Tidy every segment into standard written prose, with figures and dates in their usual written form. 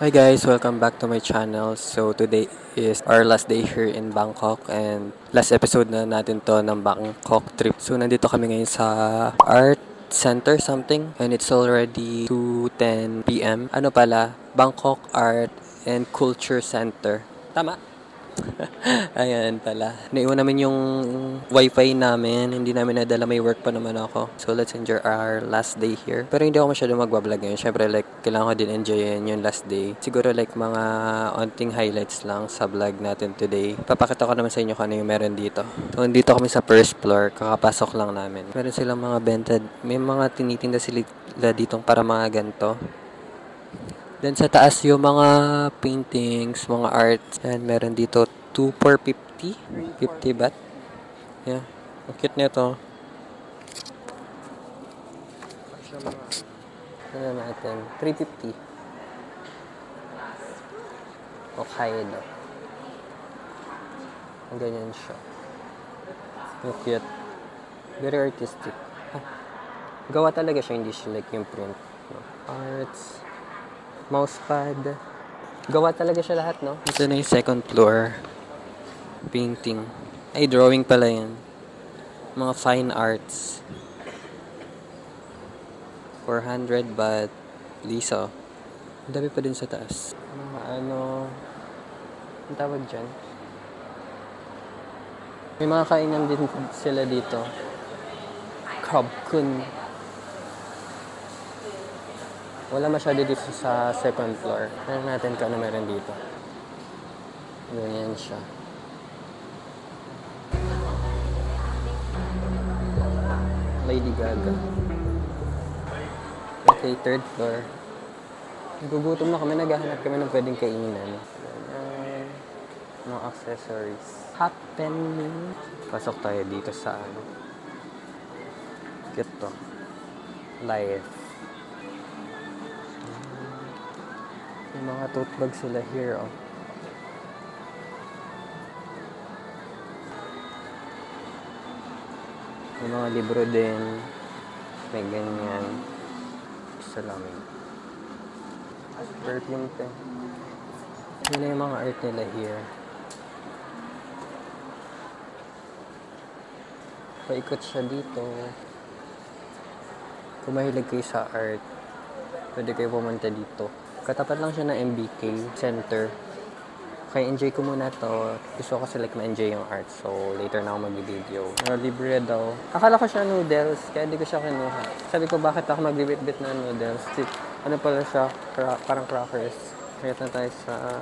Hi guys, welcome back to my channel. So today is our last day here in Bangkok and last episode na natin to ng Bangkok trip. So nandito kami ngayon sa art center something and it's already 2:10 p.m. Ano pala? Bangkok Art and Culture Center. Tama? Ayan pala. Naiwan namin yung wifi namin. Hindi namin nadala. May work pa naman ako. So, let's enjoy our last day here. Pero hindi ako masyado magbablog ngayon. Syempre, like, kailangan ko din enjoyin yung last day. Siguro, like, mga onting highlights lang sa vlog natin today. Papakita ko naman sa inyo kung ano yung meron dito. So, dito kami sa first floor. Kakapasok lang namin. Meron silang mga benta. May mga tinitinda sila ditong para mga ganito. Then sa taas yung mga paintings, mga arts. And meron dito 2 for 50. 50 baht. Yeah. Ang cute nito. Ano natin? 350. Hokkaido. Ang ganyan siya. Ang cute. Very artistic. Gawa talaga siya, hindi siya like yung print. Arts. Mousepad. Gawa talaga siya lahat, no? Ito na yung second floor. Painting. Ay, drawing pala yan. Mga fine arts. 400 baht. Lisa. Ang dami pa din sa taas. Mga ano... Ang tawag dyan? May mga kainan din sila dito. Krab Kun. Wala masyado dito sa second floor. Tignan natin kung ano meron dito. Ganyan siya. Lady Gaga. Okay, third floor. Nagugutom na kami. Naghahanap kami ng pwedeng kainan. Ganyan. Mga accessories. Happening. Pasok tayo dito sa ano. Cute to. Life. May mga tote bag sila here, oh. May mga libro din. May ganyan. Salamin. Perfume te. Yun na yung mga art nila here. Paikot siya dito. Kung mahilig kayo sa art, pwede kayo pumunta dito. Katapat lang siya ng MBK Center. Kaya enjoy ko muna to. Gusto ko kasi like ma-enjoy yung art. So, later na ako mag-video. Libre daw. Akala ko siya noodles, kaya di ko siya kinuha. Sabi ko, bakit ako magbibit-bit na noodles? Ano pala siya? Parang crackers. Kaya na tayo sa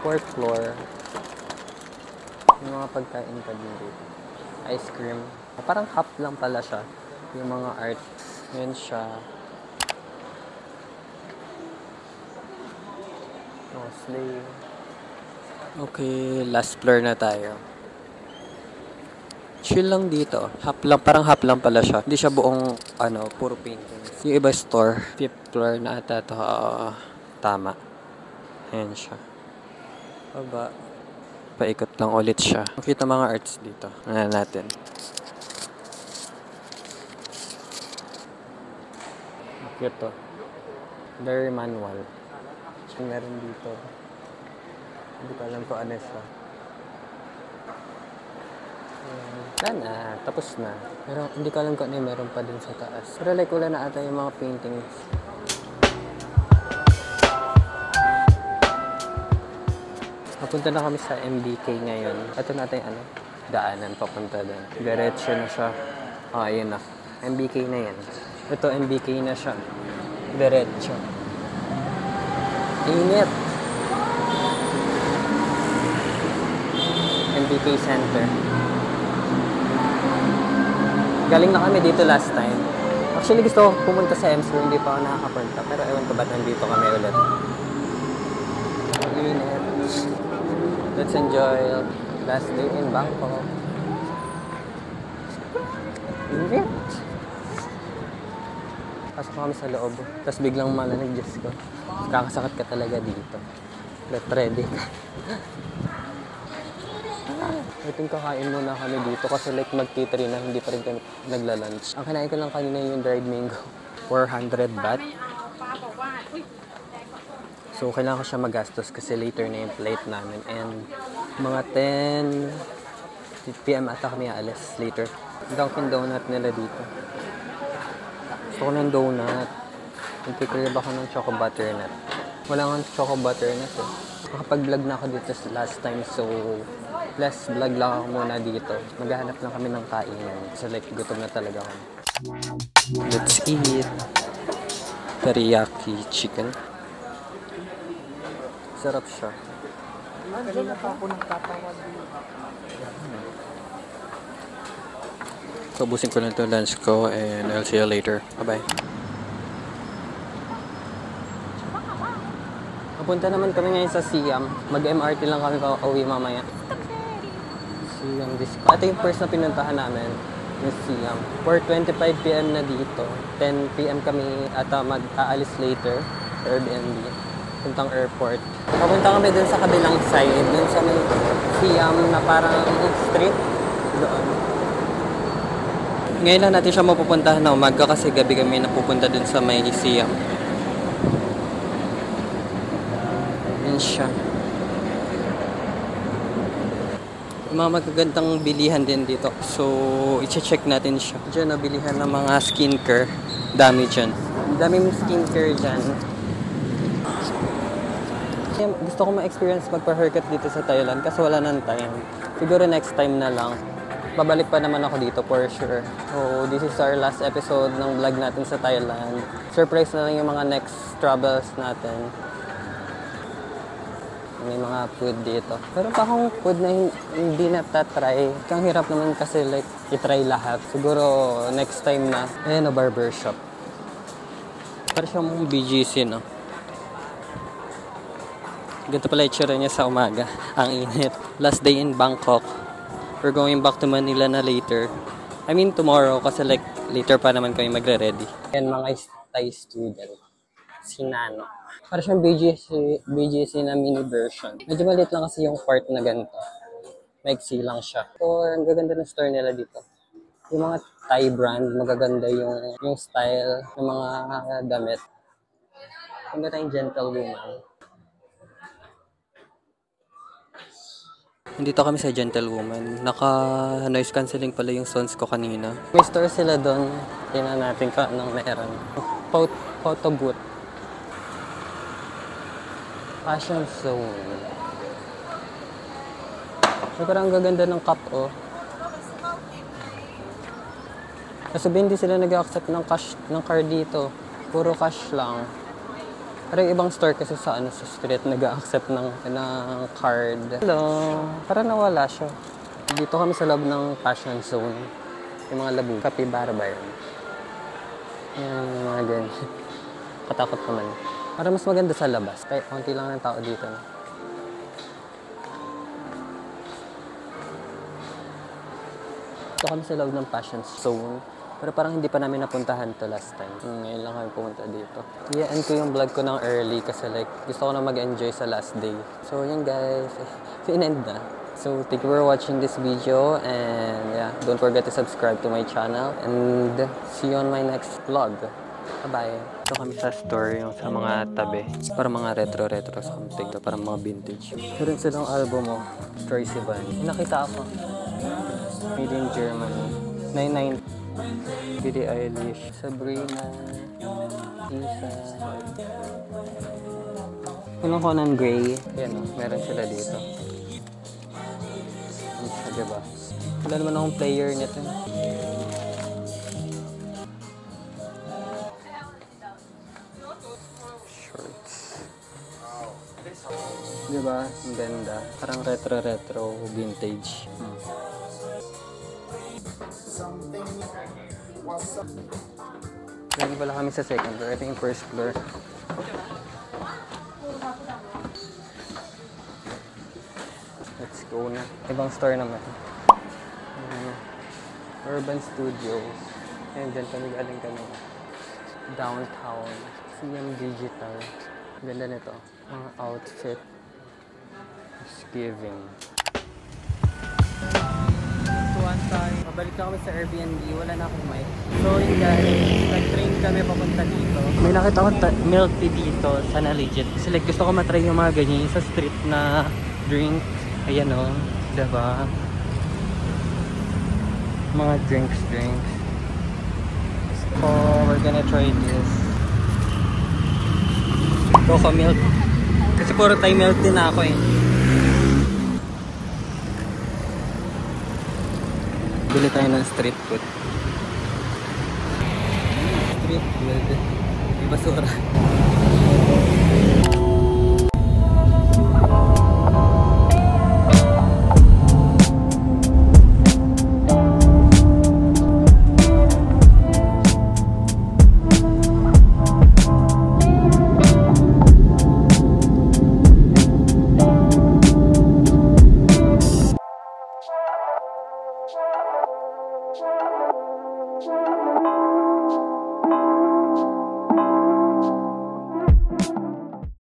fourth floor. Yung mga pagkain pa din dito. Ice cream. Parang cup lang pala siya. Yung mga art. Yan siya. Mostly. Okay, last floor na tayo. Chill lang dito. Parang half lang pala siya. Hindi siya buong, puro paintings. Yung iba store. Fifth floor na ata ito. Tama. Ayan siya. Baba. Paikot lang ulit siya. Makita mga arts dito. Ayan natin. Cute to. Very manual. Meron dito. Hindi ko alam kung ano siya. Wala na. Tapos na. Pero hindi ko alam kung ano yung meron pa din sa taas. Pero like wala na ata yung mga paintings. Papunta na kami sa MBK ngayon. Ito natin daanan papunta doon. Diretso na siya. Ayun na. MBK na yan. Ito MBK na siya. Diretso. Init. MBK Center. Galing na kami dito last time. Actually, gusto ko pumunta sa M-Square. Hindi pa ako nakakapunta. Pero ewan ko ba't nandito kami ulit. Init. Let's enjoy last day in Bangkok. Init. Pasok kami sa loob. Tapos biglang malanig, Diyos ko. Kakasakit ka talaga dito. Get ready. I think kakain muna kami dito kasi like mag-3 na hindi pa rin kami nagla-lunch. Ang kinain ko lang kanina yung dried mango. 400 baht. So, kailangan ko siya magastos kasi later na yung flight namin. And mga 10 PM ata kami aalis later. Dunkin Donut nila dito. Gusto ko ng donut. Nagkikrib ako ng choco butternut. Wala nga choco butternut eh. Nakapag-vlog na ako dito last time, so less vlog lang ako muna dito. Maghahanap lang kami ng kainan. So like, gutom na talaga ako. Let's eat teriyaki chicken. Sarap siya. Kanina pa ako nagtatawag. So, ubusin ko lang ito lunch ko and I'll see you later. Bye-bye. Papunta naman kami ngayon sa Siam. Mag-MRT lang kami pa uwi mamaya. Siam Disco. Ito yung first na pinuntahan namin. Yung Siam. 4:25 PM na dito. 10 PM kami ata mag-aalis later. Airbnb. Puntang airport. Papunta kami dun sa kabilang side. Dun sa may Siam na parang street. Doon. Ngayon lang natin siya mapupuntahan na umaga kasi gabi kami napupunta dun sa may Siam. Yan siya. Mga magagandang bilihan din dito. So, i-check natin siya. Diyan nabilihan ng mga skincare. Dami dyan. Daming skincare dyan. Gusto ko ma-experience magpa-haircut dito sa Thailand kasi wala nang time. Siguro next time na lang. Babalik pa naman ako dito for sure. So, this is our last episode ng vlog natin sa Thailand. Surprise na lang yung mga next travels natin. May mga food dito. Pero pa akong food na hindi natatry. Ang hirap naman kasi like i-try lahat. Siguro next time na. Ayan o, barbershop. Para siyang BGC, no? Ganito pala itsura niya sa umaga. Ang init. Last day in Bangkok. We're going back to Manila na later. I mean tomorrow kasi like later pa naman kami magre-ready. Yan mga Thai student. Si Nano. Para siyang BGC na mini version. Medyo maliit lang kasi yung part na ganito. Maiksi lang siya. So, ang gaganda ng store nila dito. Yung mga Thai brand, magaganda yung style ng mga damit. Ang ganda yung gentlewoman. Nandito kami sa Gentlewoman. Naka-noise cancelling pala yung sounds ko kanina. May store sila doon. Tingnan natin kung anong meron. Photo booth. Fashion zone. So, parang ang gaganda ng cup, oh. Sabihin din sila nag-accept ng cash, ng card dito. Puro cash lang. Pero yung ibang store kasi sa street nag-accept ng card. Hello! Parang nawala siya. Dito kami sa loob ng fashion zone. Yung mga labu. Capybara ba yun? Yan, mga ganyan. Katakot naman. Para mas maganda sa labas. Kaya konti lang ng tao dito. No? Dito kami sa loob ng fashion zone. Pero parang hindi pa namin napuntahan to last time. Ngayon lang kami pumunta dito. Iyaan ko yung vlog ko ng early kasi like gusto ko na mag-enjoy sa last day. So yun guys, in-end na. So thank you for watching this video and yeah, don't forget to subscribe to my channel and see you on my next vlog. Bye-bye. Ito kami sa store yung sa mga tabi. Para mga retro something. Para mga vintage. Meron silang album mo. Troye Sivan. Nakita ako. Made in Germany. 990. Billie Eilish, Sabrina, Isa. Anong Conan Gray? Yan o, meron sila dito. Yan siya, diba? Wala naman akong player nito. Shorts. Diba? Ang ganda. Parang retro vintage. Lagi pala kami sa second floor. Ito yung first floor. Let's go na. Ibang store naman. Urban Studios. Ayan, dyan kami galing kami. Downtown. CM Digital. Ganda nito. Mga outfit. It's giving. last time, pabalik na kami sa Airbnb, wala na akong mic. So yun guys, nag-train kami papunta dito. May nakita akong milk tea dito, sana legit. Kasi like gusto ko matry yung mga ganyan sa street na drink. Ayan o, diba? Mga drinks. So we're gonna try this. Coco milk. Kasi puro Thai milk din ako eh. Bili tayo ng street food. Street food. May basura.